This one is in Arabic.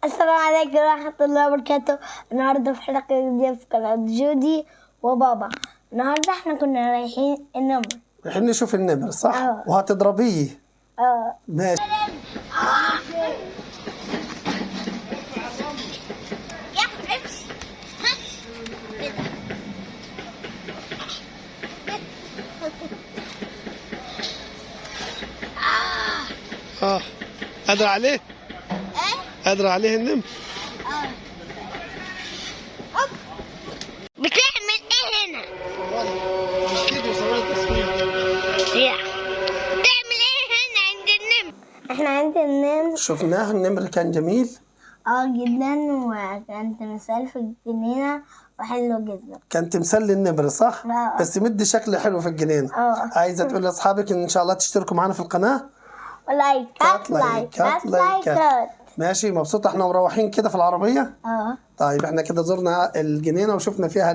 السلام عليكم ورحمة الله وبركاته. النهاردة في حلقة جديدة في قناة جودي وبابا. النهاردة احنا كنا رايحين النمر. رايحين نشوف النمر صح؟ وهتضربيه؟ ماشي. قادر عليه؟ قادر عليه النمر؟ بتعمل ايه هنا؟ اكيد وصور التصوير. بتعمل ايه هنا عند النمر؟ احنا عند النمر شفناه، النمر كان جميل جدا، وكان تمثال في الجنينة وحلو جدا. كان تمثال للنمر صح؟ بس مدي شكل حلو في الجنينة. عايزة تقول لاصحابك ان شاء الله تشتركوا معنا في القناة؟ لايكات. ماشي، مبسوطة احنا مروحين كده في العربية؟ طيب احنا كده زرنا الجنينة وشفنا فيها